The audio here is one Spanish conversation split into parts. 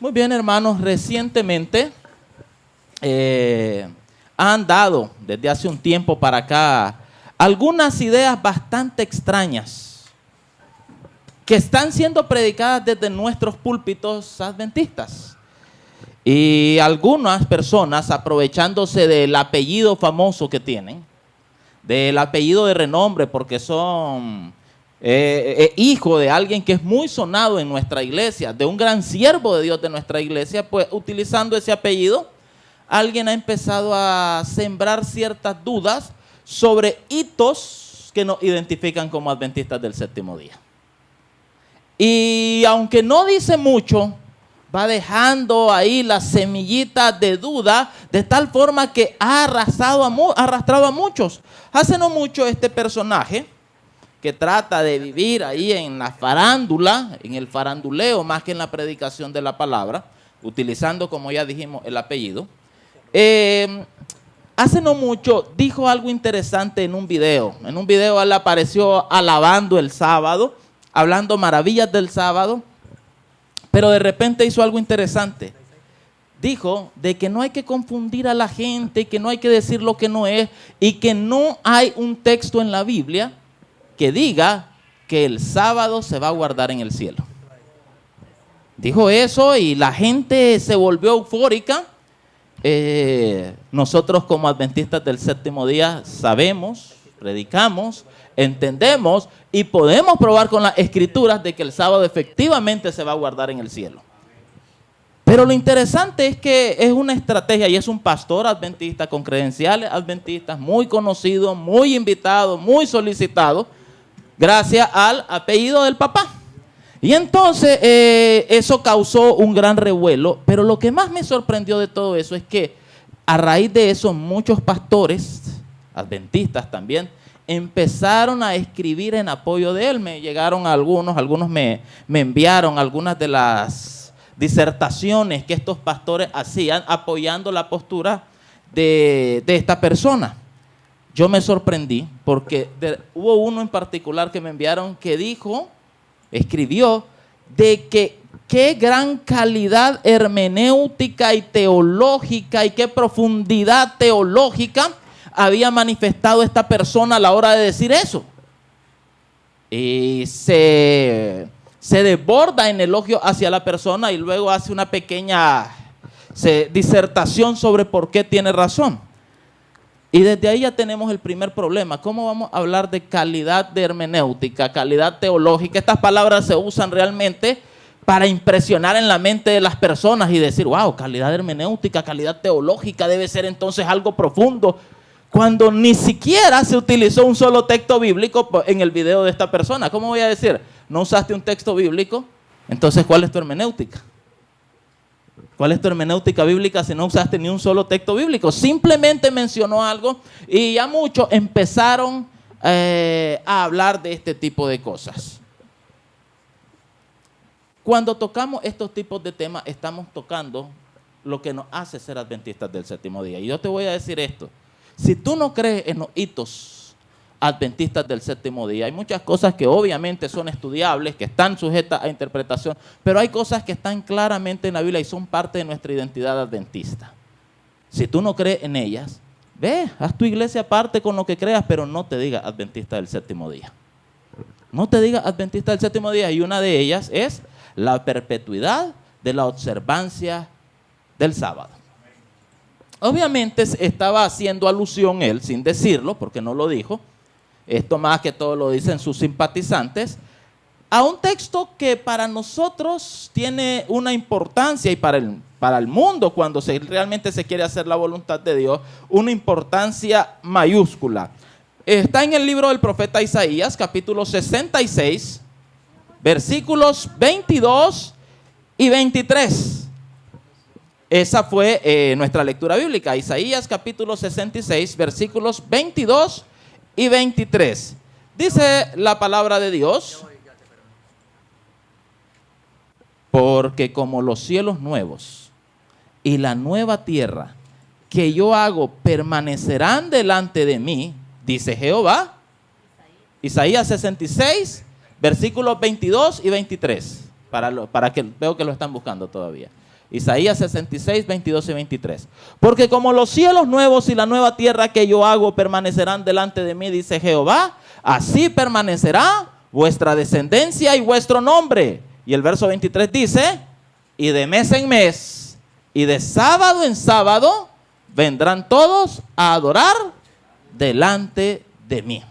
Muy bien, hermanos, recientemente han dado desde hace un tiempo para acá algunas ideas bastante extrañas que están siendo predicadas desde nuestros púlpitos adventistas. Y algunas personas, aprovechándose del apellido famoso que tienen, del apellido de renombre, porque son hijo de alguien que es muy sonado en nuestra iglesia, de un gran siervo de Dios de nuestra iglesia, pues utilizando ese apellido, alguien ha empezado a sembrar ciertas dudas sobre hitos que nos identifican como adventistas del séptimo día. Y aunque no dice mucho, va dejando ahí las semillitas de duda, de tal forma que ha arrastrado a muchos. Hace no mucho este personaje, que trata de vivir ahí en la farándula, en el faranduleo, más que en la predicación de la palabra, utilizando, como ya dijimos, el apellido. Hace no mucho dijo algo interesante en un video. En un video él apareció alabando el sábado, hablando maravillas del sábado, pero de repente hizo algo interesante. Dijo de que no hay que confundir a la gente, que no hay que decir lo que no es, y que no hay un texto en la Biblia que diga que el sábado se va a guardar en el cielo. Dijo eso y la gente se volvió eufórica. Nosotros como adventistas del séptimo día sabemos, predicamos, entendemos y podemos probar con las escrituras de que el sábado efectivamente se va a guardar en el cielo. Pero lo interesante es que es una estrategia y es un pastor adventista con credenciales adventistas, muy conocido, muy invitado, muy solicitado, gracias al apellido del papá. Y entonces eso causó un gran revuelo, pero lo que más me sorprendió de todo eso es que a raíz de eso muchos pastores adventistas también empezaron a escribir en apoyo de él. Me llegaron algunos me enviaron algunas de las disertaciones que estos pastores hacían apoyando la postura de esta persona. Yo me sorprendí porque hubo uno en particular que me enviaron que escribió de que qué gran calidad hermenéutica y teológica y qué profundidad teológica había manifestado esta persona a la hora de decir eso. Y se desborda en elogio hacia la persona y luego hace una pequeña disertación sobre por qué tiene razón. Y desde ahí ya tenemos el primer problema. ¿Cómo vamos a hablar de calidad de hermenéutica, calidad teológica? Estas palabras se usan realmente para impresionar en la mente de las personas y decir, wow, calidad hermenéutica, calidad teológica, debe ser entonces algo profundo. Cuando ni siquiera se utilizó un solo texto bíblico en el video de esta persona. ¿Cómo voy a decir? ¿No usaste un texto bíblico? Entonces, ¿cuál es tu hermenéutica? ¿Cuál es tu hermenéutica bíblica si no usaste ni un solo texto bíblico? Simplemente mencionó algo y ya muchos empezaron a hablar de este tipo de cosas. Cuando tocamos estos tipos de temas, estamos tocando lo que nos hace ser adventistas del séptimo día. Y yo te voy a decir esto. Si tú no crees en los hitos adventistas del séptimo día, hay muchas cosas que obviamente son estudiables, que están sujetas a interpretación, pero hay cosas que están claramente en la Biblia y son parte de nuestra identidad adventista. Si tú no crees en ellas, ve, haz tu iglesia aparte con lo que creas, pero no te digas adventista del séptimo día. No te digas adventista del séptimo día, y una de ellas es la perpetuidad de la observancia del sábado. Obviamente estaba haciendo alusión él, sin decirlo, porque no lo dijo, esto más que todo lo dicen sus simpatizantes, a un texto que para nosotros tiene una importancia y para el mundo, cuando realmente se quiere hacer la voluntad de Dios, una importancia mayúscula. Está en el libro del profeta Isaías, capítulo 66, versículos 22 y 23. Esa fue nuestra lectura bíblica, Isaías capítulo 66, versículos 22 y 23. Dice la palabra de Dios: porque como los cielos nuevos y la nueva tierra que yo hago permanecerán delante de mí, dice Jehová. Isaías 66, versículos 22 y 23, para que veo que lo están buscando todavía. Isaías 66, 22 y 23. Porque como los cielos nuevos y la nueva tierra que yo hago permanecerán delante de mí, dice Jehová, así permanecerá vuestra descendencia y vuestro nombre. Y el verso 23 dice, y de mes en mes y de sábado en sábado vendrán todos a adorar delante de mí.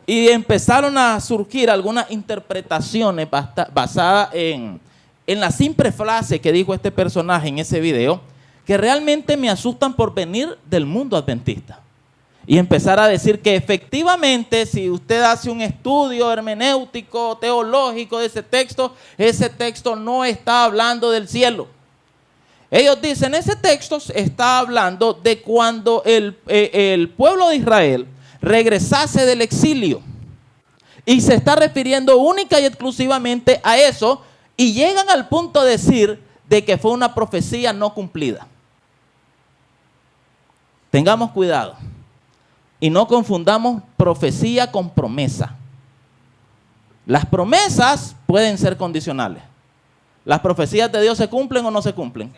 Y empezaron a surgir algunas interpretaciones basadas en la simple frase que dijo este personaje en ese video, que realmente me asustan por venir del mundo adventista. Y empezar a decir que efectivamente, si usted hace un estudio hermenéutico, teológico de ese texto no está hablando del cielo. Ellos dicen, ese texto está hablando de cuando el pueblo de Israel regresase del exilio. Y se está refiriendo única y exclusivamente a eso. Y llegan al punto de decir de que fue una profecía no cumplida. Tengamos cuidado. Y no confundamos profecía con promesa. Las promesas pueden ser condicionales. ¿Las profecías de Dios se cumplen o no se cumplen?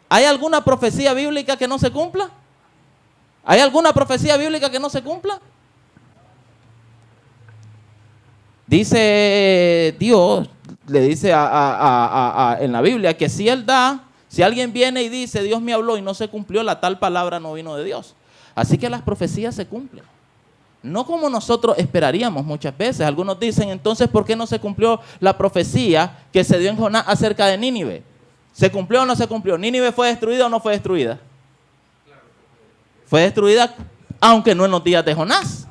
¿Hay alguna profecía bíblica que no se cumpla? ¿Hay alguna profecía bíblica que no se cumpla? Dice Dios, le dice en la Biblia que si Él da, si alguien viene y dice Dios me habló y no se cumplió, la tal palabra no vino de Dios. Así que las profecías se cumplen. No como nosotros esperaríamos muchas veces. Algunos dicen, entonces, ¿por qué no se cumplió la profecía que se dio en Jonás acerca de Nínive? ¿Se cumplió o no se cumplió? ¿Nínive fue destruida o no fue destruida? Fue destruida, aunque no en los días de Jonás.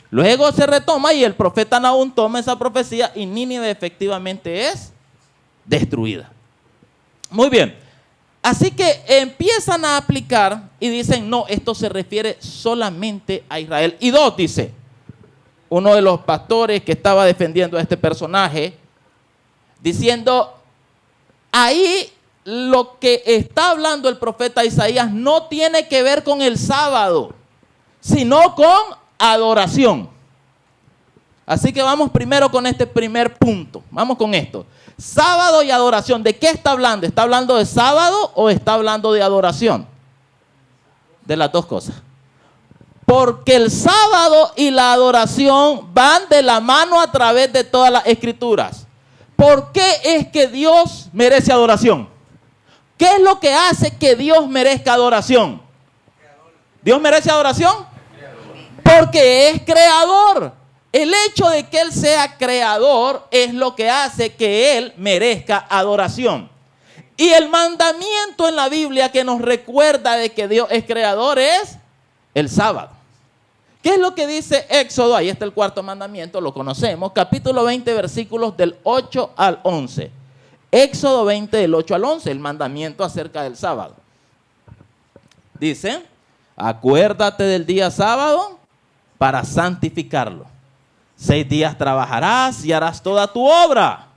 Luego se retoma y el profeta Nahum toma esa profecía y Nínive efectivamente es destruida. Muy bien. Así que empiezan a aplicar y dicen, no, esto se refiere solamente a Israel. Y dos, dice, uno de los pastores que estaba defendiendo a este personaje, diciendo, ahí lo que está hablando el profeta Isaías no tiene que ver con el sábado, sino con adoración. Así que vamos primero con este primer punto. Vamos con esto. Sábado y adoración. ¿De qué está hablando? ¿Está hablando de sábado o está hablando de adoración? De las dos cosas. Porque el sábado y la adoración van de la mano a través de todas las escrituras. ¿Por qué es que Dios merece adoración? ¿Qué es lo que hace que Dios merezca adoración? ¿Dios merece adoración? Porque es creador. El hecho de que Él sea creador es lo que hace que Él merezca adoración. Y el mandamiento en la Biblia que nos recuerda de que Dios es creador es el sábado. ¿Qué es lo que dice Éxodo? Ahí está el cuarto mandamiento, lo conocemos. Capítulo 20, versículos del 8 al 11. Éxodo 20, del 8 al 11, el mandamiento acerca del sábado. Dice, acuérdate del día sábado para santificarlo. 6 días trabajarás y harás toda tu obra.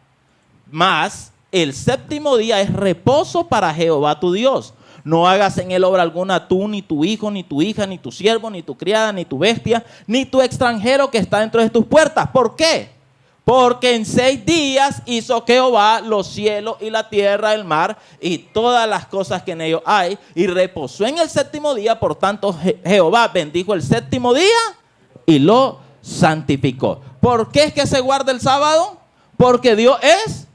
Mas el séptimo día es reposo para Jehová tu Dios. No hagas en él obra alguna tú, ni tu hijo, ni tu hija, ni tu siervo, ni tu criada, ni tu bestia, ni tu extranjero que está dentro de tus puertas. ¿Por qué? Porque en 6 días hizo Jehová los cielos y la tierra, el mar y todas las cosas que en ellos hay. Y reposó en el séptimo día. Por tanto, Jehová bendijo el séptimo día y lo santificó. ¿Por qué es que se guarda el sábado? Porque Dios es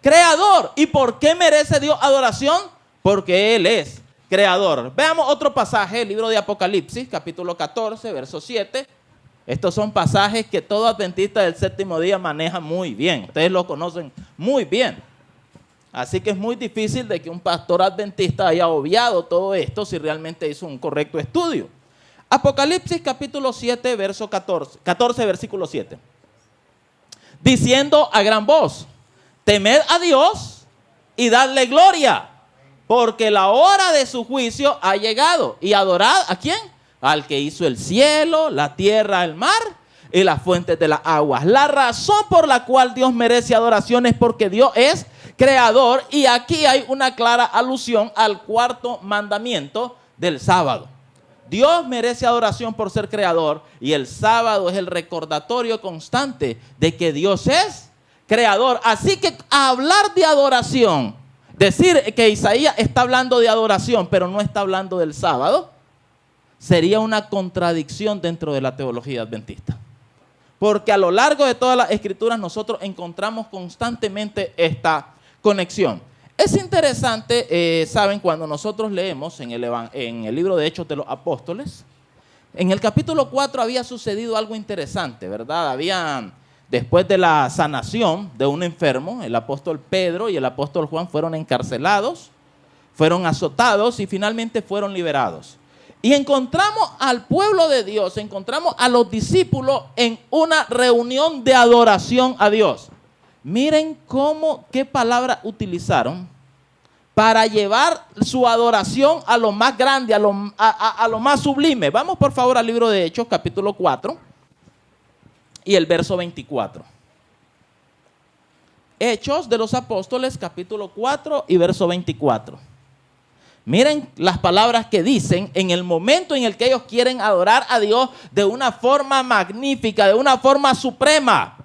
creador. ¿Y por qué merece Dios adoración? Porque Él es creador. Veamos otro pasaje, el libro de Apocalipsis, capítulo 14, verso 7. Estos son pasajes que todo adventista del séptimo día maneja muy bien. Ustedes lo conocen muy bien. Así que es muy difícil de que un pastor adventista haya obviado todo esto si realmente hizo un correcto estudio. Apocalipsis capítulo 7, verso 14, versículo 7. Diciendo a gran voz, temed a Dios y dadle gloria, porque la hora de su juicio ha llegado. Y adorad, ¿a quién? Al que hizo el cielo, la tierra, el mar y las fuentes de las aguas. La razón por la cual Dios merece adoración es porque Dios es creador. Y aquí hay una clara alusión al cuarto mandamiento del sábado. Dios merece adoración por ser creador y el sábado es el recordatorio constante de que Dios es creador. Así que hablar de adoración, decir que Isaías está hablando de adoración, pero no está hablando del sábado, sería una contradicción dentro de la teología adventista. Porque a lo largo de todas las escrituras nosotros encontramos constantemente esta conexión. Es interesante, saben, cuando nosotros leemos en el libro de Hechos de los Apóstoles, en el capítulo 4 había sucedido algo interesante, ¿verdad? Después de la sanación de un enfermo, el apóstol Pedro y el apóstol Juan fueron encarcelados, fueron azotados y finalmente fueron liberados. Y encontramos al pueblo de Dios, encontramos a los discípulos en una reunión de adoración a Dios. Miren qué palabra utilizaron para llevar su adoración a lo más grande, a lo más sublime. Vamos por favor al libro de Hechos, capítulo 4 y el verso 24. Hechos de los Apóstoles, capítulo 4 y verso 24. Miren las palabras que dicen en el momento en el que ellos quieren adorar a Dios de una forma magnífica, de una forma suprema.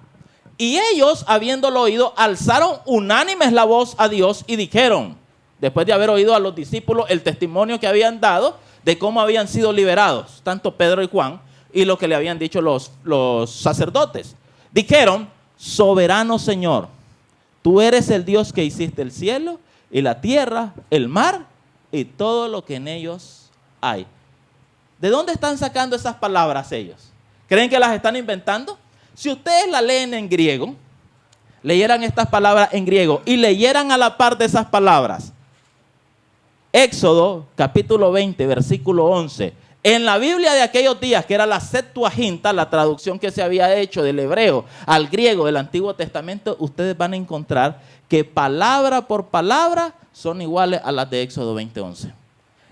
Y ellos, habiéndolo oído, alzaron unánimes la voz a Dios y dijeron, después de haber oído a los discípulos el testimonio que habían dado de cómo habían sido liberados, tanto Pedro y Juan, y lo que le habían dicho los sacerdotes. Dijeron, soberano Señor, tú eres el Dios que hiciste el cielo y la tierra, el mar y todo lo que en ellos hay. ¿De dónde están sacando esas palabras ellos? ¿Creen que las están inventando? Si ustedes la leen en griego, leyeran estas palabras en griego y leyeran a la par de esas palabras, Éxodo capítulo 20, versículo 11, en la Biblia de aquellos días, que era la Septuaginta, la traducción que se había hecho del hebreo al griego del Antiguo Testamento, ustedes van a encontrar que palabra por palabra son iguales a las de Éxodo 20:11.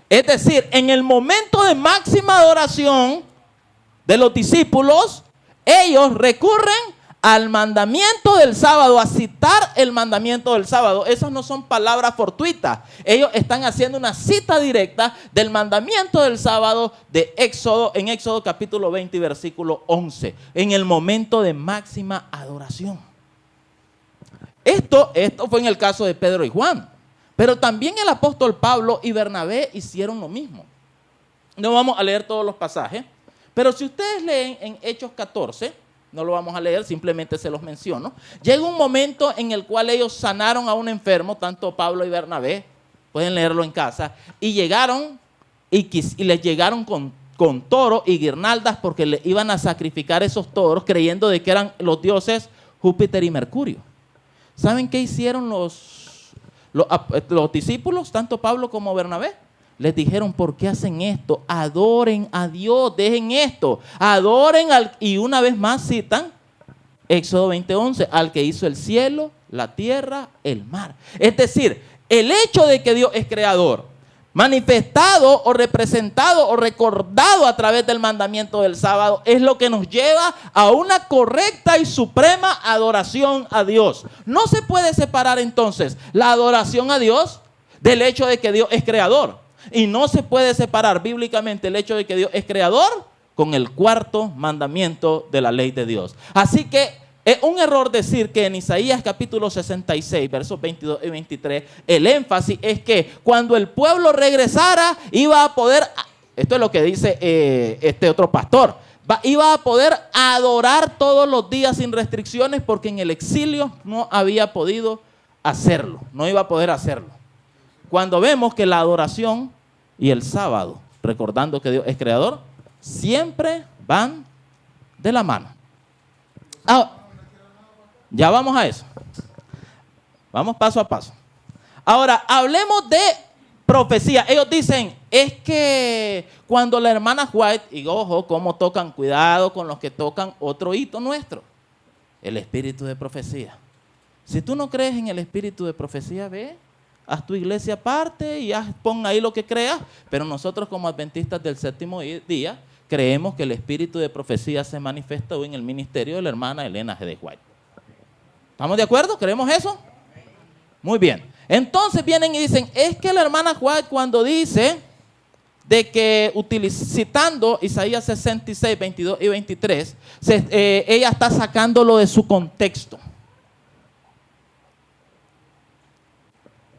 Es decir, en el momento de máxima adoración de los discípulos, ellos recurren al mandamiento del sábado, a citar el mandamiento del sábado. Esas no son palabras fortuitas. Ellos están haciendo una cita directa del mandamiento del sábado de Éxodo, en Éxodo capítulo 20, versículo 11, en el momento de máxima adoración. Esto fue en el caso de Pedro y Juan. Pero también el apóstol Pablo y Bernabé hicieron lo mismo. No vamos a leer todos los pasajes, pero si ustedes leen en Hechos 14, no lo vamos a leer, simplemente se los menciono. Llega un momento en el cual ellos sanaron a un enfermo, tanto Pablo y Bernabé, pueden leerlo en casa, y llegaron y les llegaron con toros y guirnaldas porque le iban a sacrificar esos toros creyendo de que eran los dioses Júpiter y Mercurio. ¿Saben qué hicieron los discípulos, tanto Pablo como Bernabé? Les dijeron, ¿por qué hacen esto? Adoren a Dios, dejen esto, adoren y una vez más citan Éxodo 20:11, al que hizo el cielo, la tierra, el mar. Es decir, el hecho de que Dios es creador, manifestado o representado o recordado a través del mandamiento del sábado, es lo que nos lleva a una correcta y suprema adoración a Dios. No se puede separar entonces la adoración a Dios del hecho de que Dios es creador. Y no se puede separar bíblicamente el hecho de que Dios es creador con el cuarto mandamiento de la ley de Dios. Así que es un error decir que en Isaías capítulo 66, versos 22 y 23, el énfasis es que cuando el pueblo regresara iba a poder, esto es lo que dice este otro pastor, iba a poder adorar todos los días sin restricciones porque en el exilio no había podido hacerlo, no iba a poder hacerlo. Cuando vemos que la adoración y el sábado, recordando que Dios es creador, siempre van de la mano. Ya vamos a eso. Vamos paso a paso. Ahora, hablemos de profecía. Ellos dicen, es que cuando la hermana White, y ojo, cómo tocan, cuidado con los que tocan otro hito nuestro, el espíritu de profecía. Si tú no crees en el espíritu de profecía, ve, haz tu iglesia aparte y pon ahí lo que creas, pero nosotros como adventistas del séptimo día creemos que el espíritu de profecía se manifestó en el ministerio de la hermana Elena G. de White. ¿Estamos de acuerdo? ¿Creemos eso? Muy bien. Entonces vienen y dicen, es que la hermana White cuando dice de que citando Isaías 66, 22 y 23, ella está sacándolo de su contexto.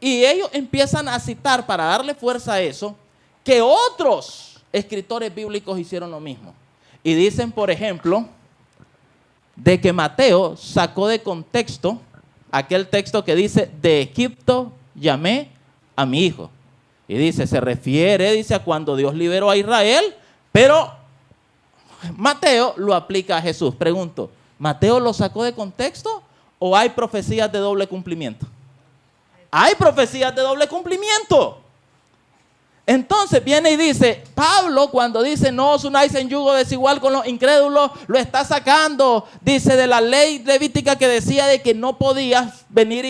Y ellos empiezan a citar, para darle fuerza a eso, que otros escritores bíblicos hicieron lo mismo. Y dicen, por ejemplo, de que Mateo sacó de contexto aquel texto que dice, de Egipto llamé a mi hijo. Y dice, se refiere, dice, a cuando Dios liberó a Israel, pero Mateo lo aplica a Jesús. Pregunto, ¿Mateo lo sacó de contexto o hay profecías de doble cumplimiento? Hay profecías de doble cumplimiento. Entonces viene y dice, Pablo cuando dice no os unáis en yugo desigual con los incrédulos, lo está sacando, dice, de la ley levítica que decía de que no podías venir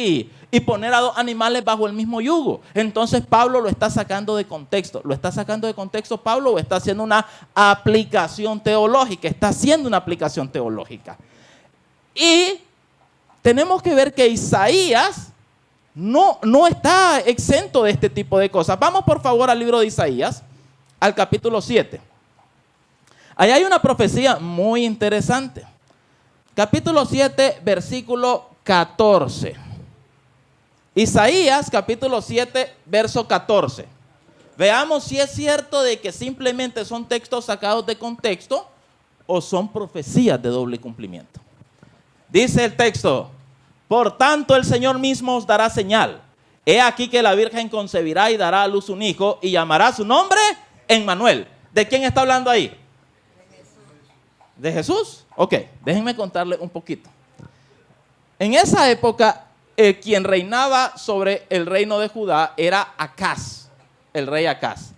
y poner a dos animales bajo el mismo yugo. Entonces Pablo lo está sacando de contexto. ¿Lo está sacando de contexto Pablo o está haciendo una aplicación teológica? Está haciendo una aplicación teológica. Y tenemos que ver que Isaías no está exento de este tipo de cosas. Vamos por favor al libro de Isaías, al capítulo 7. Ahí hay una profecía muy interesante. Capítulo 7, versículo 14. Isaías, capítulo 7, verso 14. Veamos si es cierto de que simplemente son textos sacados de contexto o son profecías de doble cumplimiento. Dice el texto, por tanto el Señor mismo os dará señal. He aquí que la Virgen concebirá y dará a luz un hijo y llamará su nombre Emmanuel. ¿De quién está hablando ahí? De Jesús. ¿De Jesús? Ok, déjenme contarles un poquito. En esa época, quien reinaba sobre el reino de Judá era Acaz, el rey Acaz.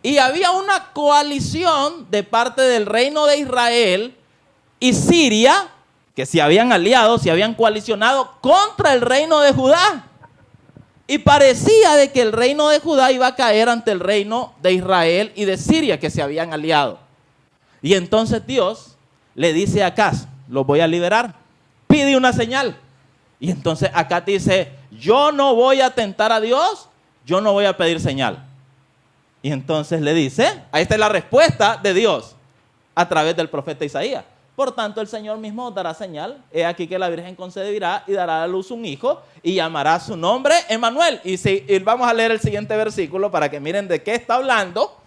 Y había una coalición de parte del reino de Israel y Siria, que se habían aliado, se habían coalicionado contra el reino de Judá. Y parecía de que el reino de Judá iba a caer ante el reino de Israel y de Siria, que se habían aliado. Y entonces Dios le dice a Acaz, los voy a liberar, pide una señal. Y entonces Acaz dice, yo no voy a tentar a Dios, yo no voy a pedir señal. Y entonces le dice, ahí está la respuesta de Dios a través del profeta Isaías. Por tanto, el Señor mismo os dará señal. He aquí que la Virgen concebirá y dará a luz un hijo y llamará su nombre Emmanuel. Y vamos a leer el siguiente versículo para que miren de qué está hablando.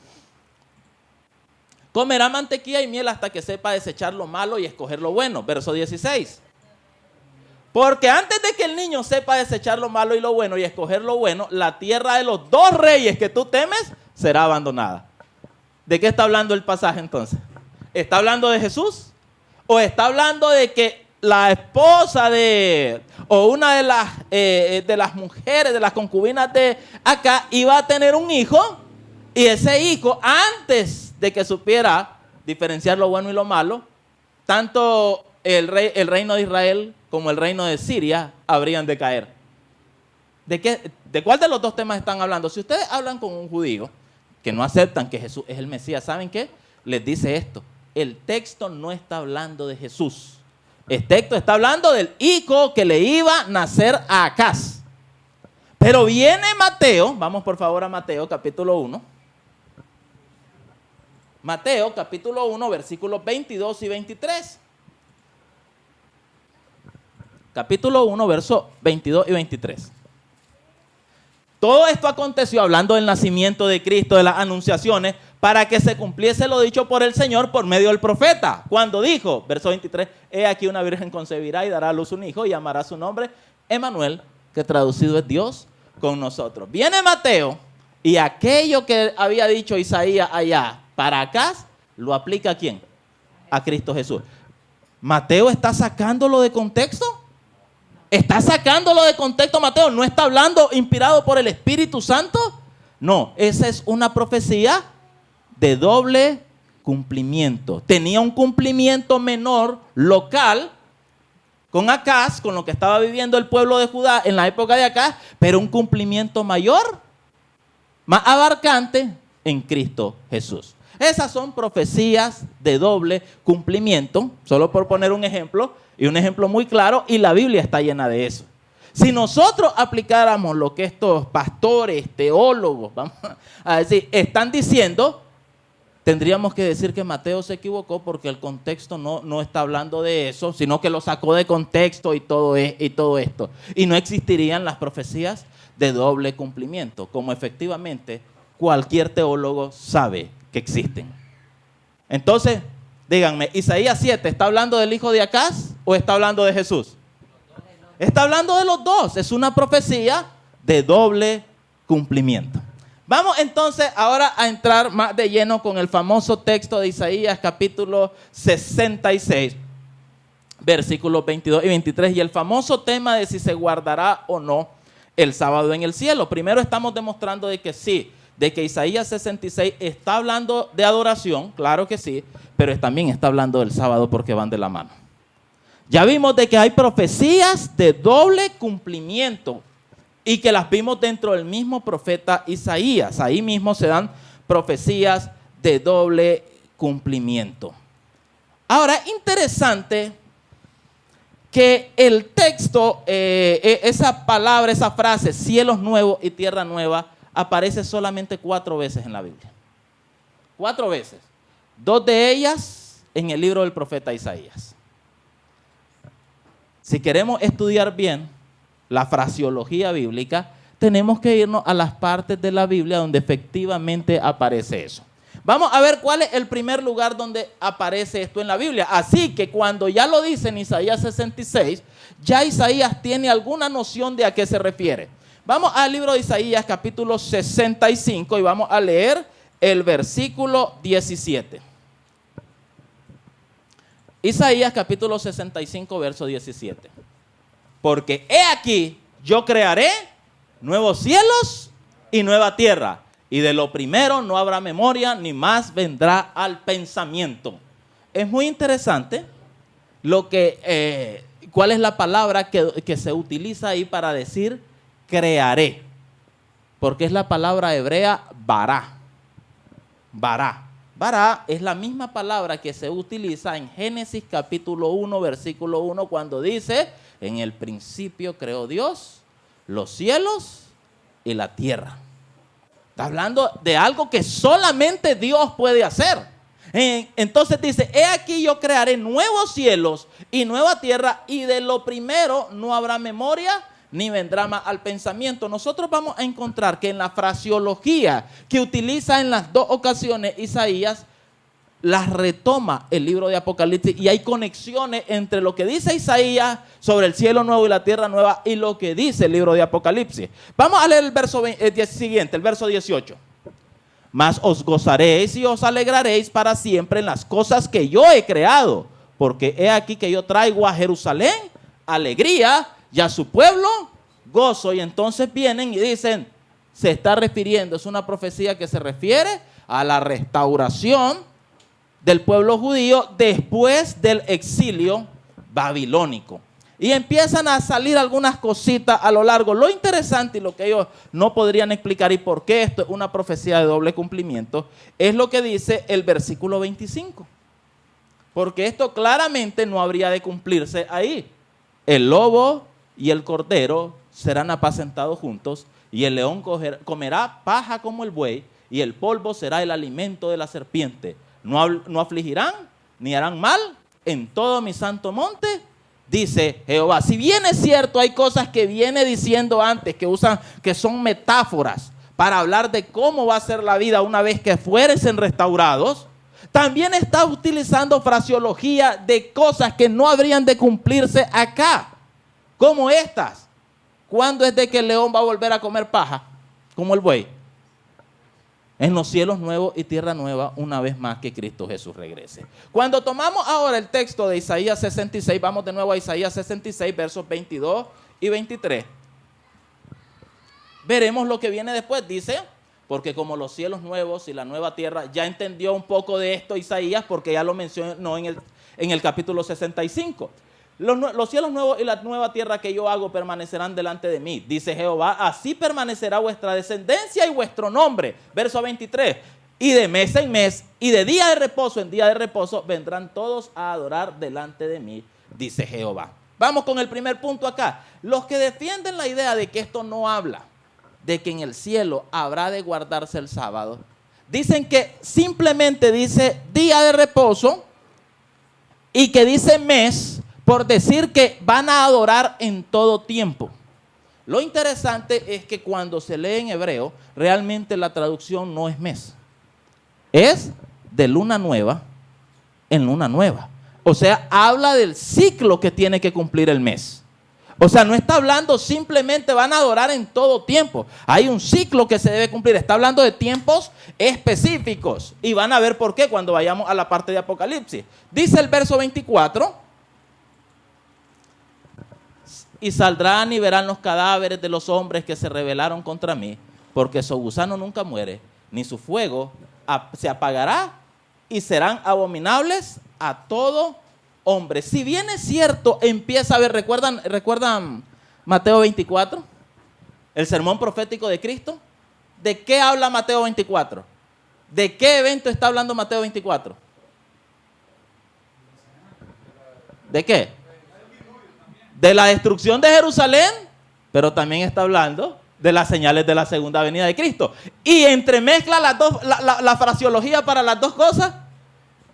Comerá mantequilla y miel hasta que sepa desechar lo malo y escoger lo bueno. Verso 16. Porque antes de que el niño sepa desechar lo malo y lo bueno y escoger lo bueno, la tierra de los dos reyes que tú temes será abandonada. ¿De qué está hablando el pasaje entonces? ¿Está hablando de Jesús? ¿O está hablando de que la esposa o una de las mujeres, de las concubinas de acá, iba a tener un hijo? Y ese hijo, antes de que supiera diferenciar lo bueno y lo malo, tanto el reino de Israel como el reino de Siria habrían de caer. ¿De cuál de los dos temas están hablando? Si ustedes hablan con un judío que no aceptan que Jesús es el Mesías, ¿saben qué? Les dice esto. El texto no está hablando de Jesús. El texto está hablando del hijo que le iba a nacer a Acaz. Pero viene Mateo, vamos por favor a Mateo capítulo 1. Mateo capítulo 1, versículos 22 y 23. Capítulo 1, versos 22 y 23. Todo esto aconteció hablando del nacimiento de Cristo, de las anunciaciones, para que se cumpliese lo dicho por el Señor por medio del profeta. Cuando dijo, verso 23, he aquí una virgen concebirá y dará a luz un hijo y llamará su nombre Emmanuel, que traducido es Dios con nosotros. Viene Mateo y aquello que había dicho Isaías allá para acá, lo aplica ¿a quién? A Cristo Jesús. ¿Mateo está sacándolo de contexto? ¿Está sacándolo de contexto Mateo? ¿No está hablando inspirado por el Espíritu Santo? No, esa es una profecía de doble cumplimiento. Tenía un cumplimiento menor local con Acaz, con lo que estaba viviendo el pueblo de Judá en la época de Acaz, pero un cumplimiento mayor, más abarcante en Cristo Jesús. Esas son profecías de doble cumplimiento, solo por poner un ejemplo, y un ejemplo muy claro, y la Biblia está llena de eso. Si nosotros aplicáramos lo que estos pastores, teólogos, vamos a decir, están diciendo, tendríamos que decir que Mateo se equivocó porque el contexto no está hablando de eso, sino que lo sacó de contexto y todo esto. Y no existirían las profecías de doble cumplimiento, como efectivamente cualquier teólogo sabe que existen. Entonces, díganme, ¿Isaías 7 está hablando del hijo de Acaz o está hablando de Jesús? Está hablando de los dos. Es una profecía de doble cumplimiento. Vamos entonces ahora a entrar más de lleno con el famoso texto de Isaías capítulo 66, versículos 22 y 23, y el famoso tema de si se guardará o no el sábado en el cielo. Primero estamos demostrando de que sí, de que Isaías 66 está hablando de adoración, claro que sí, pero también está hablando del sábado porque van de la mano. Ya vimos de que hay profecías de doble cumplimiento y que las vimos dentro del mismo profeta Isaías. Ahí mismo se dan profecías de doble cumplimiento. Ahora, interesante que el texto, esa palabra, esa frase, cielos nuevos y tierra nueva, aparece solamente 4 veces en la Biblia. 4 veces. 2 de ellas en el libro del profeta Isaías. Si queremos estudiar bien la fraseología bíblica, tenemos que irnos a las partes de la Biblia donde efectivamente aparece eso. Vamos a ver cuál es el primer lugar donde aparece esto en la Biblia. Así que cuando ya lo dice en Isaías 66, ya Isaías tiene alguna noción de a qué se refiere. Vamos al libro de Isaías capítulo 65 y vamos a leer el versículo 17. Isaías capítulo 65, verso 17. Porque he aquí, yo crearé nuevos cielos y nueva tierra, y de lo primero no habrá memoria, ni más vendrá al pensamiento. Es muy interesante cuál es la palabra que se utiliza ahí para decir crearé, porque es la palabra hebrea bará. Bará. Bará es la misma palabra que se utiliza en Génesis capítulo 1, versículo 1, cuando dice: en el principio creó Dios los cielos y la tierra. Está hablando de algo que solamente Dios puede hacer. Entonces dice: he aquí yo crearé nuevos cielos y nueva tierra, y de lo primero no habrá memoria, ni vendrá más al pensamiento. Nosotros vamos a encontrar que en la fraseología que utiliza en las 2 ocasiones Isaías, las retoma el libro de Apocalipsis, y hay conexiones entre lo que dice Isaías sobre el cielo nuevo y la tierra nueva y lo que dice el libro de Apocalipsis. Vamos a leer el verso siguiente, el verso 18. Mas os gozaréis y os alegraréis para siempre en las cosas que yo he creado, porque he aquí que yo traigo a Jerusalén alegría y a su pueblo gozo. Y entonces vienen y dicen, se está refiriendo, es una profecía que se refiere a la restauración del pueblo judío después del exilio babilónico. Y empiezan a salir algunas cositas a lo largo. Lo interesante y lo que ellos no podrían explicar y por qué esto es una profecía de doble cumplimiento, es lo que dice el versículo 25. Porque esto claramente no habría de cumplirse ahí. El lobo y el cordero serán apacentados juntos, y el león comerá paja como el buey, y el polvo será el alimento de la serpiente. No afligirán ni harán mal en todo mi santo monte, dice Jehová. Si bien es cierto, hay cosas que viene diciendo antes, que son metáforas para hablar de cómo va a ser la vida una vez que fueren restaurados, también está utilizando fraseología de cosas que no habrían de cumplirse acá, como estas. ¿Cuándo es de que el león va a volver a comer paja como el buey? En los cielos nuevos y tierra nueva, una vez más que Cristo Jesús regrese. Cuando tomamos ahora el texto de Isaías 66, vamos de nuevo a Isaías 66, versos 22 y 23. Veremos lo que viene después. Dice, porque como los cielos nuevos y la nueva tierra, ya entendió un poco de esto Isaías, porque ya lo mencionó en el capítulo 65. Los cielos nuevos y la nueva tierra que yo hago permanecerán delante de mí, dice Jehová, así permanecerá vuestra descendencia y vuestro nombre. Verso 23, y de mes en mes y de día de reposo en día de reposo vendrán todos a adorar delante de mí, dice Jehová. Vamos con el primer punto acá. Los que defienden la idea de que esto no habla de que en el cielo habrá de guardarse el sábado, dicen que simplemente dice día de reposo y que dice mes por decir que van a adorar en todo tiempo. Lo interesante es que cuando se lee en hebreo, realmente la traducción no es mes. Es de luna nueva en luna nueva. O sea, habla del ciclo que tiene que cumplir el mes. O sea, no está hablando simplemente van a adorar en todo tiempo. Hay un ciclo que se debe cumplir. Está hablando de tiempos específicos. Y van a ver por qué cuando vayamos a la parte de Apocalipsis. Dice el verso 24. Y saldrán y verán los cadáveres de los hombres que se rebelaron contra mí, porque su gusano nunca muere, ni su fuego se apagará, y serán abominables a todo hombre. Si bien es cierto, empieza a ver, ¿recuerdan Mateo 24? El sermón profético de Cristo. ¿De qué habla Mateo 24? ¿De qué evento está hablando Mateo 24? ¿De qué? De la destrucción de Jerusalén, pero también está hablando de las señales de la segunda venida de Cristo. Y entremezcla la fraseología para las dos cosas.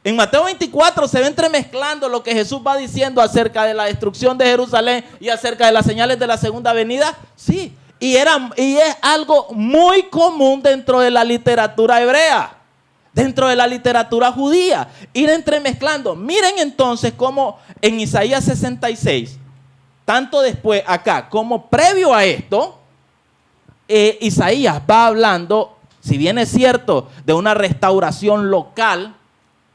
En Mateo 24 se va entremezclando lo que Jesús va diciendo acerca de la destrucción de Jerusalén y acerca de las señales de la segunda venida. Sí, y es algo muy común dentro de la literatura hebrea, dentro de la literatura judía, ir entremezclando. Miren entonces cómo en Isaías 66, tanto después acá como previo a esto, Isaías va hablando, si bien es cierto, de una restauración local,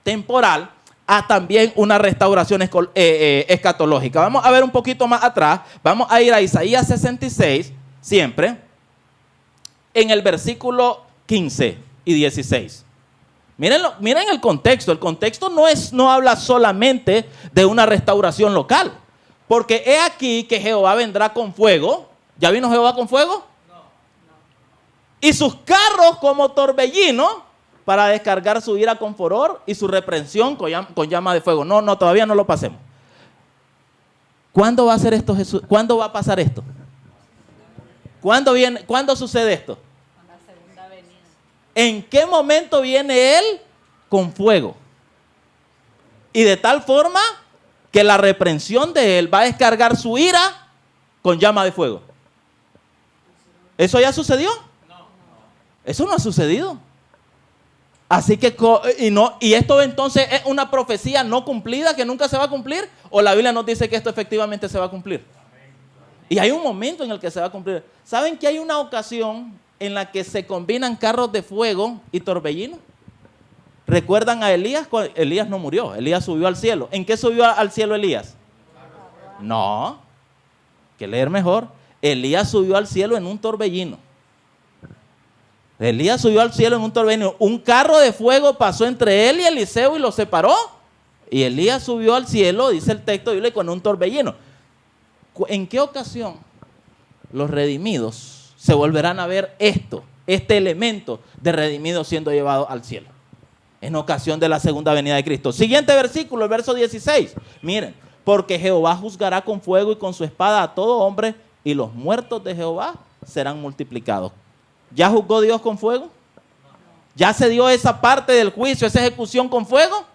temporal, a también una restauración escatológica. Vamos a ver un poquito más atrás, vamos a ir a Isaías 66, siempre, en el versículo 15 y 16. Miren el contexto no habla solamente de una restauración local. Porque he aquí que Jehová vendrá con fuego. ¿Ya vino Jehová con fuego? No. Y sus carros como torbellino para descargar su ira con furor y su reprensión con llama de fuego. No, todavía no lo pasemos. ¿Cuándo va a hacer esto Jesús? ¿Cuándo va a pasar esto? ¿Cuándo sucede esto? Con la segunda venida. ¿En qué momento viene Él con fuego? Y de tal forma que la reprensión de Él va a descargar su ira con llama de fuego. ¿Eso ya sucedió? No. Eso no ha sucedido. Así que, y esto entonces es una profecía no cumplida que nunca se va a cumplir, o la Biblia nos dice que esto efectivamente se va a cumplir. Y hay un momento en el que se va a cumplir. ¿Saben que hay una ocasión en la que se combinan carros de fuego y torbellino? ¿Recuerdan a Elías? Elías no murió, Elías subió al cielo. ¿En qué subió al cielo Elías? No, hay que leer mejor. Elías subió al cielo en un torbellino. Elías subió al cielo en un torbellino. Un carro de fuego pasó entre él y Eliseo y los separó. Y Elías subió al cielo, dice el texto bíblico, con un torbellino. ¿En qué ocasión los redimidos se volverán a ver este elemento de redimidos siendo llevados al cielo? En ocasión de la segunda venida de Cristo. Siguiente versículo, el verso 16. Miren, porque Jehová juzgará con fuego y con su espada a todo hombre, y los muertos de Jehová serán multiplicados. ¿Ya juzgó Dios con fuego? ¿Ya se dio esa parte del juicio, esa ejecución con fuego?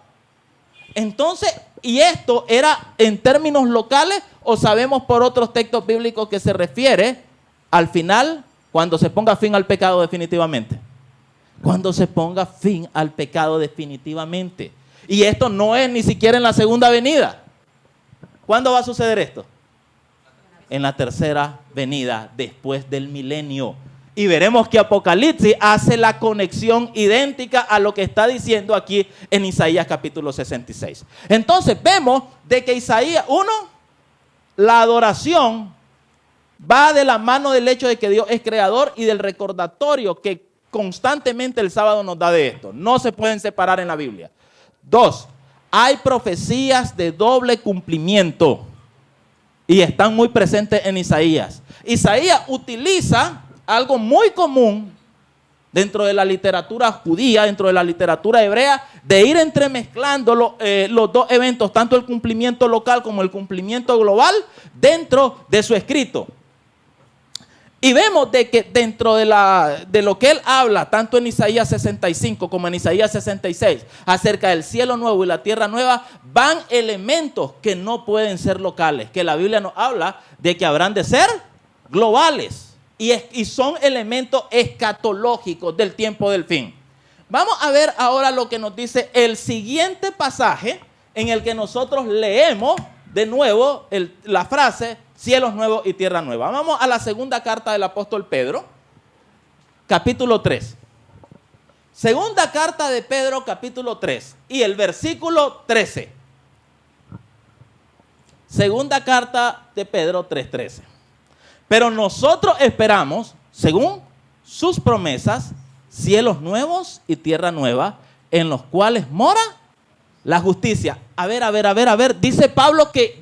Entonces, ¿y esto era en términos locales o sabemos por otros textos bíblicos que se refiere al final, cuando se ponga fin al pecado definitivamente? Cuando se ponga fin al pecado definitivamente. Y esto no es ni siquiera en la segunda venida. ¿Cuándo va a suceder esto? En la tercera venida, después del milenio. Y veremos que Apocalipsis hace la conexión idéntica a lo que está diciendo aquí en Isaías capítulo 66. Entonces vemos de que Isaías, la adoración va de la mano del hecho de que Dios es creador y del recordatorio que constantemente el sábado nos da de esto. No se pueden separar en la Biblia. 2, hay profecías de doble cumplimiento y están muy presentes en Isaías. Isaías utiliza algo muy común dentro de la literatura judía, dentro de la literatura hebrea, de ir entremezclando los dos eventos, tanto el cumplimiento local como el cumplimiento global, dentro de su escrito. Y vemos de que dentro de lo que él habla, tanto en Isaías 65 como en Isaías 66, acerca del cielo nuevo y la tierra nueva, van elementos que no pueden ser locales, que la Biblia nos habla de que habrán de ser globales. Y son elementos escatológicos del tiempo del fin. Vamos a ver ahora lo que nos dice el siguiente pasaje en el que nosotros leemos de nuevo la frase cielos nuevos y tierra nueva. Vamos a la segunda carta del apóstol Pedro, capítulo 3. Segunda carta de Pedro, capítulo 3 y el versículo 13. Segunda carta de Pedro 3:13. Pero nosotros esperamos, según sus promesas, cielos nuevos y tierra nueva, en los cuales mora la justicia. A ver. Dice Pablo que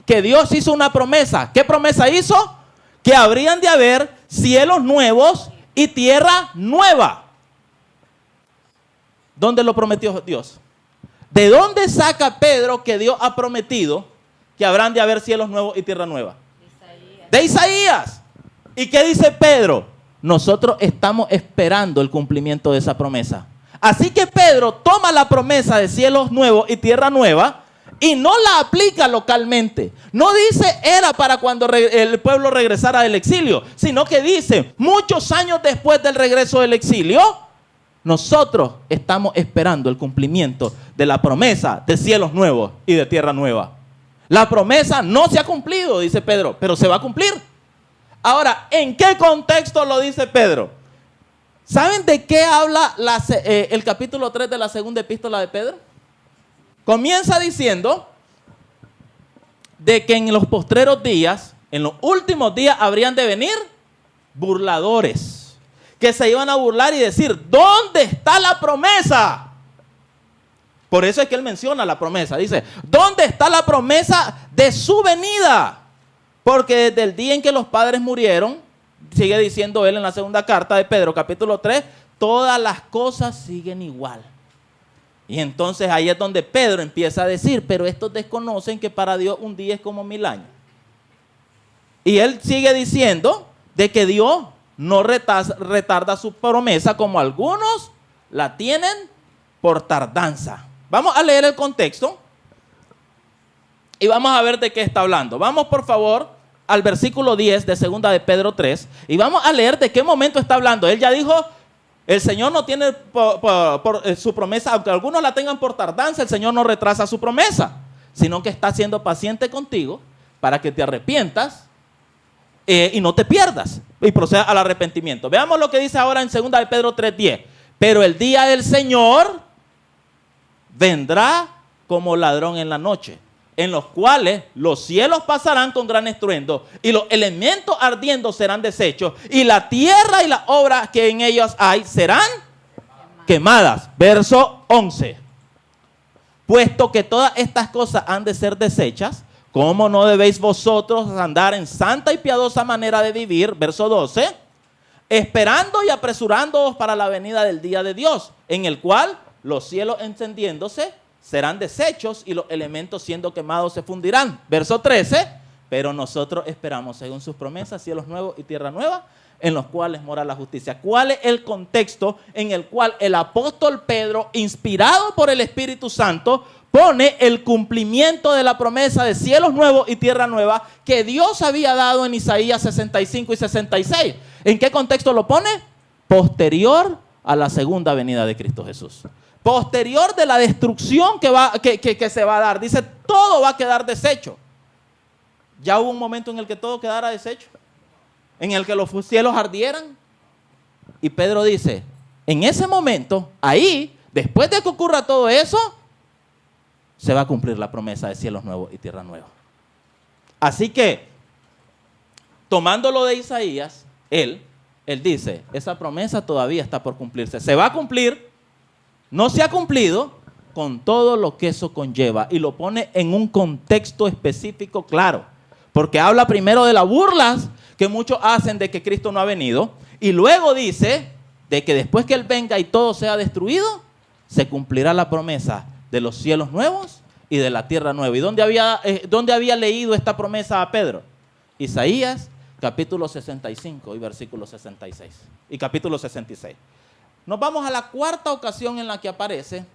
que Dios hizo una promesa. ¿Qué promesa hizo? Que habrían de haber cielos nuevos y tierra nueva. ¿Dónde lo prometió Dios? ¿De dónde saca Pedro que Dios ha prometido que habrán de haber cielos nuevos y tierra nueva? De Isaías. ¿Y qué dice Pedro? Nosotros estamos esperando el cumplimiento de esa promesa. Así que Pedro toma la promesa de cielos nuevos y tierra nueva y no la aplica localmente. No dice era para cuando el pueblo regresara del exilio, sino que dice muchos años después del regreso del exilio, nosotros estamos esperando el cumplimiento de la promesa de cielos nuevos y de tierra nueva. La promesa no se ha cumplido, dice Pedro, pero se va a cumplir. Ahora, ¿en qué contexto lo dice Pedro? ¿Saben de qué habla el capítulo 3 de la segunda epístola de Pedro? Comienza diciendo de que en los postreros días, en los últimos días, habrían de venir burladores, que se iban a burlar y decir, ¿dónde está la promesa? Por eso es que él menciona la promesa. Dice, ¿dónde está la promesa de su venida? Porque desde el día en que los padres murieron, sigue diciendo él en la segunda carta de Pedro, capítulo 3, todas las cosas siguen igual. Y entonces ahí es donde Pedro empieza a decir, pero estos desconocen que para Dios un día es como 1000 años. Y él sigue diciendo de que Dios no retarda su promesa como algunos la tienen por tardanza. Vamos a leer el contexto y vamos a ver de qué está hablando. Vamos por favor al versículo 10 de segunda de Pedro 3 y vamos a leer de qué momento está hablando. Él ya dijo, el Señor no tiene por su promesa, aunque algunos la tengan por tardanza, el Señor no retrasa su promesa, sino que está siendo paciente contigo para que te arrepientas y no te pierdas y procedas al arrepentimiento. Veamos lo que dice ahora en segunda de Pedro 3:10. Pero el día del Señor vendrá como ladrón en la noche, en los cuales los cielos pasarán con gran estruendo y los elementos ardiendo serán deshechos y la tierra y las obras que en ellas hay serán quemadas. Verso 11. Puesto que todas estas cosas han de ser deshechas, ¿cómo no debéis vosotros andar en santa y piadosa manera de vivir? Verso 12. Esperando y apresurándoos para la venida del día de Dios, en el cual los cielos encendiéndose serán deshechos y los elementos siendo quemados se fundirán. Verso 13, pero nosotros esperamos según sus promesas cielos nuevos y tierra nueva en los cuales mora la justicia. ¿Cuál es el contexto en el cual el apóstol Pedro, inspirado por el Espíritu Santo, pone el cumplimiento de la promesa de cielos nuevos y tierra nueva que Dios había dado en Isaías 65 y 66? ¿En qué contexto lo pone? Posterior a la segunda venida de Cristo Jesús. Posterior de la destrucción que se va a dar. Dice, todo va a quedar deshecho. Ya hubo un momento en el que todo quedara deshecho, en el que los cielos ardieran. Y Pedro dice, en ese momento, ahí, después de que ocurra todo eso, se va a cumplir la promesa de cielos nuevos y tierra nueva. Así que, tomándolo de Isaías, él dice, esa promesa todavía está por cumplirse. Se va a cumplir. No se ha cumplido con todo lo que eso conlleva y lo pone en un contexto específico claro, porque habla primero de las burlas que muchos hacen de que Cristo no ha venido y luego dice de que después que Él venga y todo sea destruido, se cumplirá la promesa de los cielos nuevos y de la tierra nueva. ¿Y dónde había leído esta promesa a Pedro? Isaías capítulo 65 y versículo 66. Y capítulo 66. Nos vamos a la cuarta ocasión en la que aparece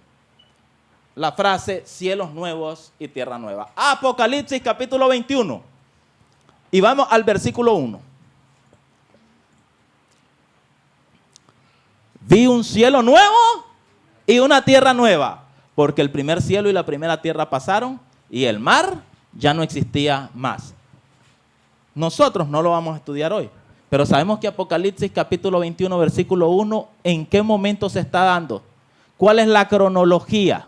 la frase cielos nuevos y tierra nueva. Apocalipsis capítulo 21. Y vamos al versículo 1. Vi un cielo nuevo y una tierra nueva, porque el primer cielo y la primera tierra pasaron y el mar ya no existía más. Nosotros no lo vamos a estudiar hoy, pero sabemos que Apocalipsis capítulo 21, versículo 1, ¿en qué momento se está dando? ¿Cuál es la cronología?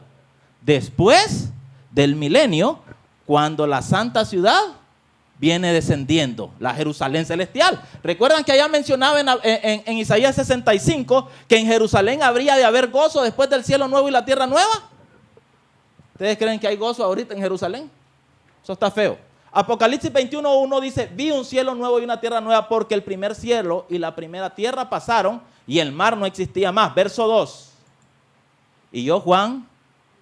Después del milenio, cuando la santa ciudad viene descendiendo, la Jerusalén celestial. ¿Recuerdan que allá mencionaba en Isaías 65 que en Jerusalén habría de haber gozo después del cielo nuevo y la tierra nueva? ¿Ustedes creen que hay gozo ahorita en Jerusalén? Eso está feo. Apocalipsis 21:1 dice, vi un cielo nuevo y una tierra nueva, porque el primer cielo y la primera tierra pasaron y el mar no existía más. Verso 2. Y yo, Juan,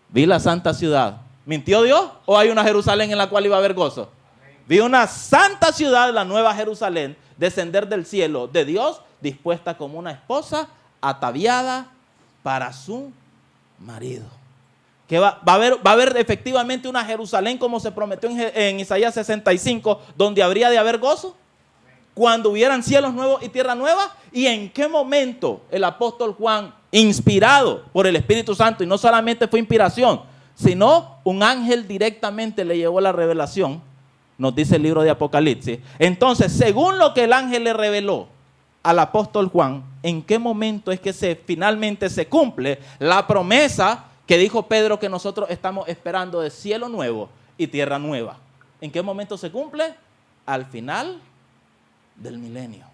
vi la santa ciudad. ¿Mintió Dios o hay una Jerusalén en la cual iba a haber gozo? Vi una santa ciudad, la nueva Jerusalén, descender del cielo de Dios, dispuesta como una esposa ataviada para su marido. Que va a haber efectivamente una Jerusalén como se prometió en Isaías 65, donde habría de haber gozo, cuando hubieran cielos nuevos y tierra nueva. ¿Y en qué momento el apóstol Juan, inspirado por el Espíritu Santo, y no solamente fue inspiración, sino un ángel directamente le llevó la revelación, nos dice el libro de Apocalipsis? Entonces, según lo que el ángel le reveló al apóstol Juan, ¿en qué momento es que finalmente se cumple la promesa que dijo Pedro que nosotros estamos esperando de cielo nuevo y tierra nueva? ¿En qué momento se cumple? Al final del milenio.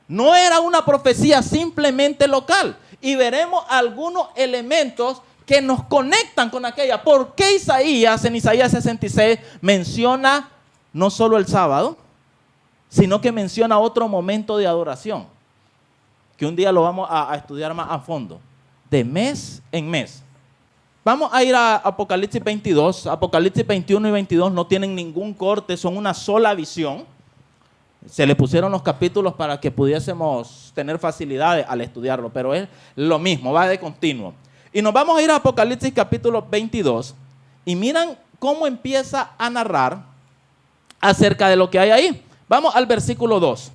No era una profecía simplemente local. Y veremos algunos elementos que nos conectan con aquella. ¿Por qué Isaías, en Isaías 66, menciona no solo el sábado, sino que menciona otro momento de adoración, que un día lo vamos a estudiar más a fondo, de mes en mes? Vamos a ir a Apocalipsis 22. Apocalipsis 21 y 22 no tienen ningún corte, son una sola visión. Se le pusieron los capítulos para que pudiésemos tener facilidades al estudiarlo, pero es lo mismo, va de continuo. Y nos vamos a ir a Apocalipsis capítulo 22 y miran cómo empieza a narrar acerca de lo que hay ahí. Vamos al versículo 2.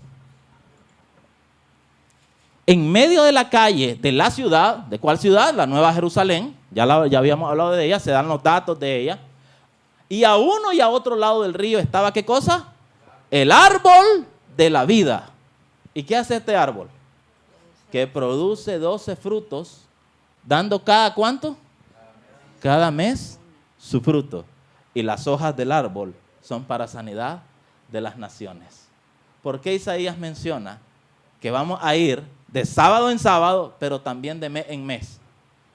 En medio de la calle de la ciudad, ¿de cuál ciudad? La Nueva Jerusalén, ya habíamos hablado de ella, se dan los datos de ella. Y a uno y a otro lado del río estaba, ¿qué cosa? El árbol de la vida. ¿Y qué hace este árbol? Que produce 12 frutos, dando cada ¿cuánto? Cada mes su fruto. Y las hojas del árbol son para sanidad de las naciones. ¿Por qué Isaías menciona que vamos a ir de sábado en sábado, pero también de mes en mes?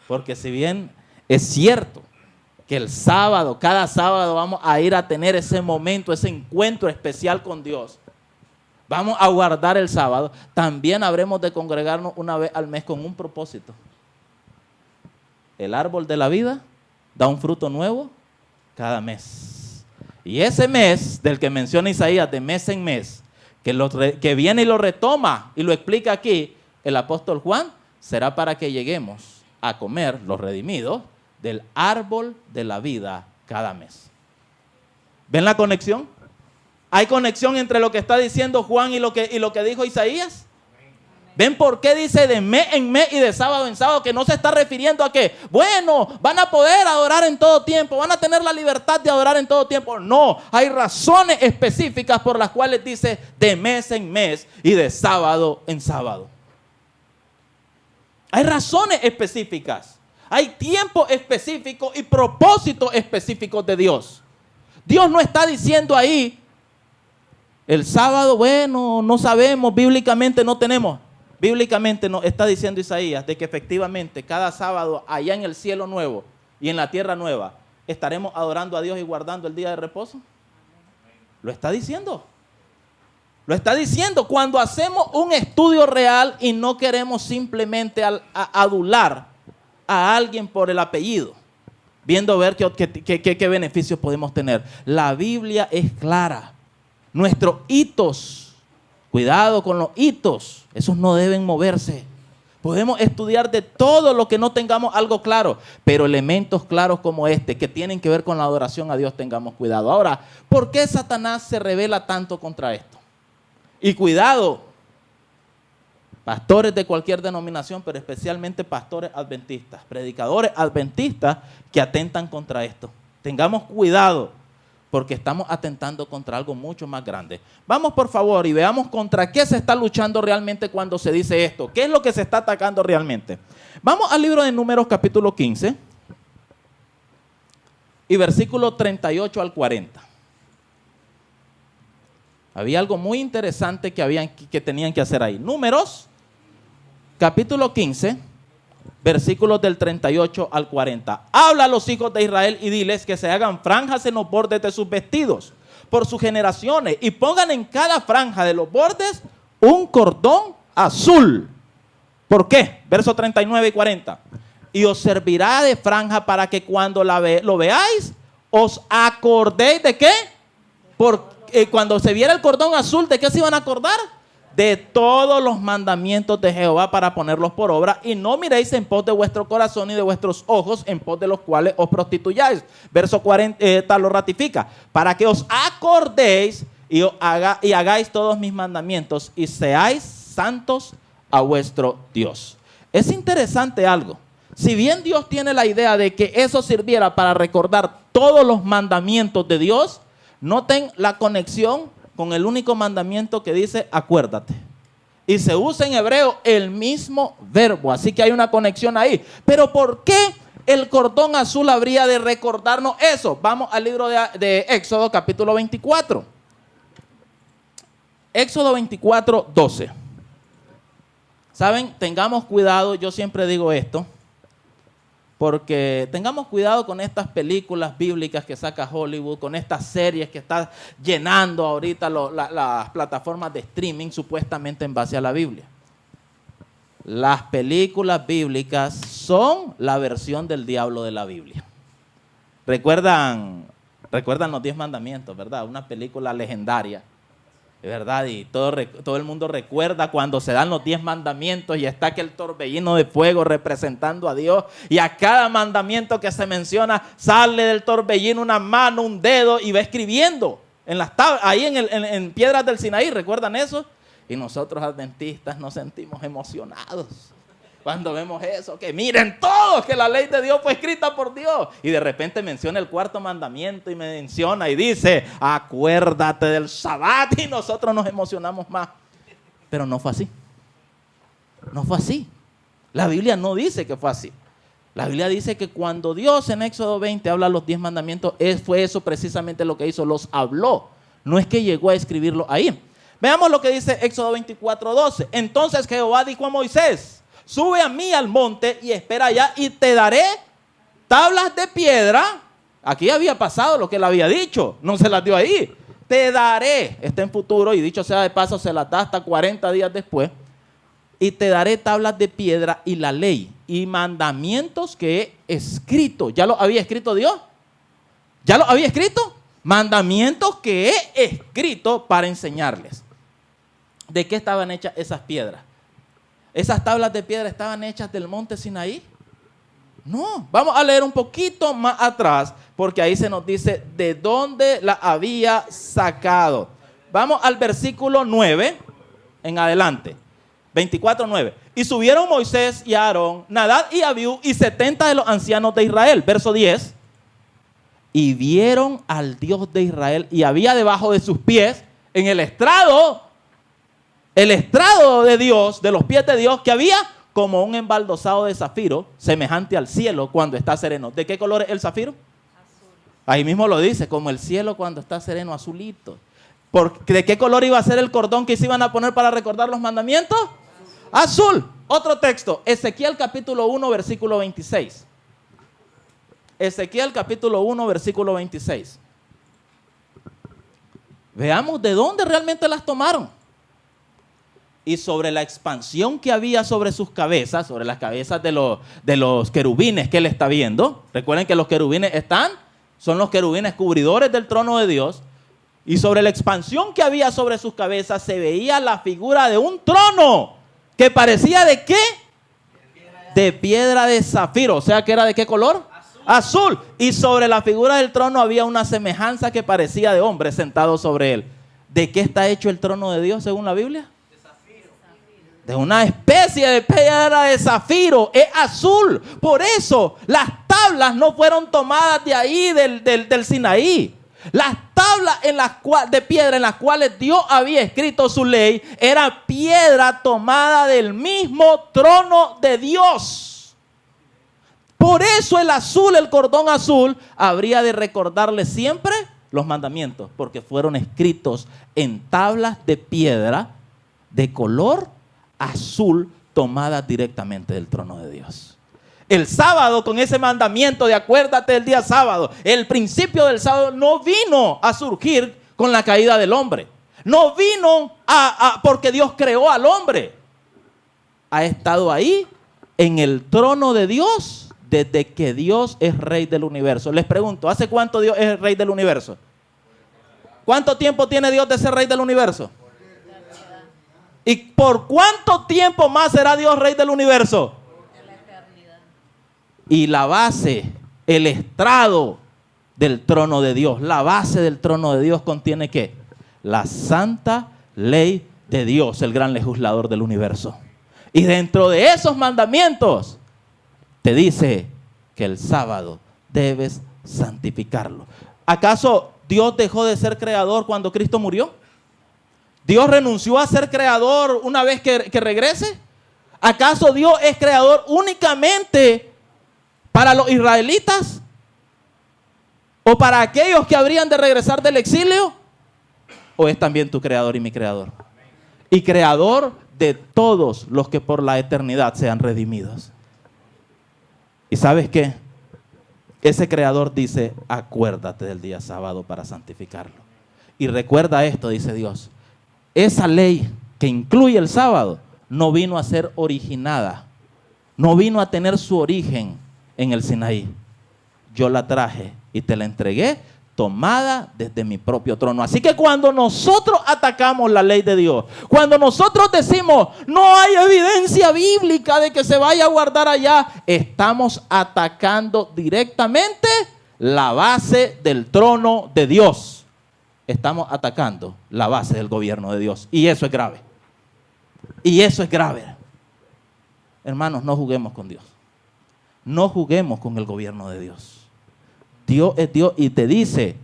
Porque si bien es cierto que el sábado, cada sábado vamos a ir a tener ese momento, ese encuentro especial con Dios, vamos a guardar el sábado, también habremos de congregarnos una vez al mes con un propósito. El árbol de la vida da un fruto nuevo cada mes. Y ese mes del que menciona Isaías, de mes en mes, que viene y lo retoma y lo explica aquí el apóstol Juan, será para que lleguemos a comer, los redimidos, del árbol de la vida cada mes. ¿Ven la conexión? ¿Hay conexión entre lo que está diciendo Juan y lo que dijo Isaías? ¿Ven por qué dice de mes en mes y de sábado en sábado? Que no se está refiriendo a que, bueno, van a poder adorar en todo tiempo, van a tener la libertad de adorar en todo tiempo. No, hay razones específicas por las cuales dice de mes en mes y de sábado en sábado. Hay razones específicas, hay tiempo específico y propósitos específicos de Dios. Dios no está diciendo ahí, el sábado, bueno, no sabemos, bíblicamente no tenemos. Bíblicamente nos está diciendo Isaías de que efectivamente cada sábado allá en el cielo nuevo y en la tierra nueva estaremos adorando a Dios y guardando el día de reposo. Lo está diciendo. Lo está diciendo cuando hacemos un estudio real y no queremos simplemente adular a alguien por el apellido, viendo ver qué beneficios podemos tener. La Biblia es clara. Nuestros hitos Cuidado con los hitos, esos no deben moverse. Podemos estudiar de todo lo que no tengamos algo claro, pero elementos claros como este, que tienen que ver con la adoración a Dios, tengamos cuidado. Ahora, ¿por qué Satanás se revela tanto contra esto? Y cuidado, pastores de cualquier denominación, pero especialmente pastores adventistas, predicadores adventistas que atentan contra esto. Tengamos cuidado, porque estamos atentando contra algo mucho más grande. Vamos por favor y veamos contra qué se está luchando realmente cuando se dice esto. ¿Qué es lo que se está atacando realmente? Vamos al libro de Números capítulo 15 y versículo 38 al 40. Había algo muy interesante que tenían que hacer ahí. Números capítulo 15, versículos del 38 al 40. Habla a los hijos de Israel y diles que se hagan franjas en los bordes de sus vestidos por sus generaciones y pongan en cada franja de los bordes un cordón azul. ¿Por qué? Versos 39 y 40. Y os servirá de franja para que cuando lo veáis, os acordéis de qué. Cuando se viera el cordón azul, ¿de qué se iban a acordar? De todos los mandamientos de Jehová para ponerlos por obra, y no miréis en pos de vuestro corazón y de vuestros ojos en pos de los cuales os prostituyáis. Verso 40 lo ratifica. Para que os acordéis y hagáis todos mis mandamientos y seáis santos a vuestro Dios. Es interesante algo. Si bien Dios tiene la idea de que eso sirviera para recordar todos los mandamientos de Dios, noten la conexión con el único mandamiento que dice acuérdate. Y se usa en hebreo el mismo verbo, así que hay una conexión ahí. Pero ¿por qué el cordón azul habría de recordarnos eso? Vamos al libro de Éxodo capítulo 24. Éxodo 24, 12. ¿Saben? Tengamos cuidado, yo siempre digo esto, porque tengamos cuidado con estas películas bíblicas que saca Hollywood, con estas series que está llenando ahorita las plataformas de streaming supuestamente en base a la Biblia. Las películas bíblicas son la versión del diablo de la Biblia. Recuerdan los 10 mandamientos, ¿verdad? Una película legendaria, ¿verdad? Y todo el mundo recuerda cuando se dan los 10 mandamientos y está aquel torbellino de fuego representando a Dios, y a cada mandamiento que se menciona sale del torbellino una mano, un dedo, y va escribiendo en las tablas, ahí en piedras del Sinaí. ¿Recuerdan eso? Y nosotros adventistas nos sentimos emocionados cuando vemos eso, que miren todos que la ley de Dios fue escrita por Dios. Y de repente menciona el 4º mandamiento y menciona y dice, acuérdate del Sabbat, y nosotros nos emocionamos más. Pero no fue así. No fue así. La Biblia no dice que fue así. La Biblia dice que cuando Dios en Éxodo 20 habla los 10 mandamientos, fue eso precisamente lo que hizo, los habló. No es que llegó a escribirlo ahí. Veamos lo que dice Éxodo 24, 12. Entonces Jehová dijo a Moisés, sube a mí al monte y espera allá y te daré tablas de piedra. Aquí había pasado lo que él había dicho, no se las dio ahí. Te daré, está en futuro y dicho sea de paso se las da hasta 40 días después. Y te daré tablas de piedra y la ley y mandamientos que he escrito. ¿Ya lo había escrito Dios? ¿Ya lo había escrito? Mandamientos que he escrito para enseñarles. ¿De qué estaban hechas esas piedras? ¿Esas tablas de piedra estaban hechas del monte Sinaí? No, vamos a leer un poquito más atrás, porque ahí se nos dice de dónde la había sacado. Vamos al versículo 9 en adelante, 24:9. Y subieron Moisés y Aarón, Nadab y Abiú y 70 de los ancianos de Israel. Verso 10. Y vieron al Dios de Israel, y había debajo de sus pies, en el estrado de Dios, de los pies de Dios, que había como un embaldosado de zafiro, semejante al cielo cuando está sereno. ¿De qué color es el zafiro? Azul. Ahí mismo lo dice, como el cielo cuando está sereno, azulito. ¿De qué color iba a ser el cordón que se iban a poner para recordar los mandamientos? Azul. Otro texto, Ezequiel capítulo 1, versículo 26. Ezequiel capítulo 1, versículo 26. Veamos de dónde realmente las tomaron. Y sobre la expansión que había sobre sus cabezas, sobre las cabezas de los querubines que él está viendo. Recuerden que los querubines son los querubines cubridores del trono de Dios. Y sobre la expansión que había sobre sus cabezas se veía la figura de un trono que parecía ¿de qué? De piedra de zafiro. O sea, ¿que era de qué color? Azul. Y sobre la figura del trono había una semejanza que parecía de hombre sentado sobre él. ¿De qué está hecho el trono de Dios según la Biblia? De zafiro. De una especie de piedra de zafiro. Es azul. Por eso las tablas no fueron tomadas de ahí del Sinaí. Las tablas de piedra en las cuales Dios había escrito su ley era piedra tomada del mismo trono de Dios. Por eso el azul, el cordón azul, habría de recordarle siempre los mandamientos, porque fueron escritos en tablas de piedra de color azul tomadas directamente del trono de Dios. El sábado, con ese mandamiento de acuérdate del día sábado, el principio del sábado no vino a surgir con la caída del hombre. No vino porque Dios creó al hombre. Ha estado ahí en el trono de Dios desde que Dios es rey del universo. Les pregunto, ¿hace cuánto Dios es rey del universo? ¿Cuánto tiempo tiene Dios de ser rey del universo? ¿Y por cuánto tiempo más será Dios rey del universo? Y la base, el estrado del trono de Dios, la base del trono de Dios contiene ¿qué? La santa ley de Dios, el gran legislador del universo. Y dentro de esos mandamientos te dice que el sábado debes santificarlo. ¿Acaso Dios dejó de ser creador cuando Cristo murió? ¿Dios renunció a ser creador una vez que regrese? ¿Acaso Dios es creador únicamente para los israelitas? ¿O para aquellos que habrían de regresar del exilio? ¿O es también tu creador y mi creador? Y creador de todos los que por la eternidad sean redimidos. ¿Y sabes qué? Ese creador dice, acuérdate del día sábado para santificarlo. Y recuerda esto, dice Dios. Esa ley que incluye el sábado no vino a ser originada. No vino a tener su origen en el Sinaí. Yo la traje y te la entregué tomada desde mi propio trono. Así que cuando nosotros atacamos la ley de Dios, cuando nosotros decimos no hay evidencia bíblica de que se vaya a guardar allá, estamos atacando directamente la base del trono de Dios. Estamos atacando la base del gobierno de Dios. Y eso es grave. Y eso es grave. Hermanos, no juguemos con Dios. No juguemos con el gobierno de Dios. Dios es Dios y te dice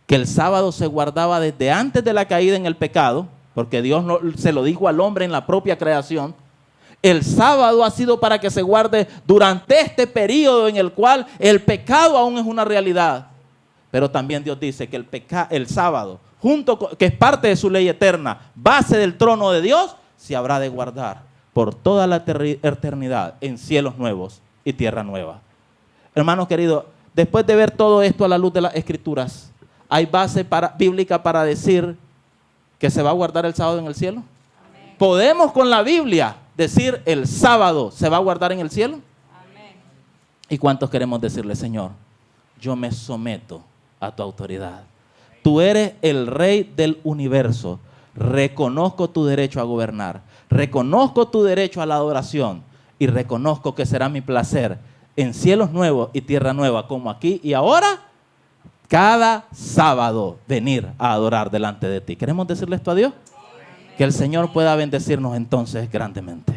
que el sábado se guardaba desde antes de la caída en el pecado, porque Dios se lo dijo al hombre en la propia creación. El sábado ha sido para que se guarde durante este periodo en el cual el pecado aún es una realidad. Pero también Dios dice que el sábado, que es parte de su ley eterna, base del trono de Dios, se habrá de guardar por toda la eternidad en cielos nuevos y tierra nueva. Hermanos queridos, después de ver todo esto a la luz de las Escrituras, ¿hay base bíblica para decir que se va a guardar el sábado en el cielo? Amén. ¿Podemos con la Biblia decir el sábado se va a guardar en el cielo? Amén. ¿Y cuántos queremos decirle, Señor, yo me someto a tu autoridad? Tú eres el rey del universo. Reconozco tu derecho a gobernar. Reconozco tu derecho a la adoración. Y reconozco que será mi placer en cielos nuevos y tierra nueva, como aquí y ahora, cada sábado venir a adorar delante de ti. ¿Queremos decirle esto a Dios? Que el Señor pueda bendecirnos entonces grandemente.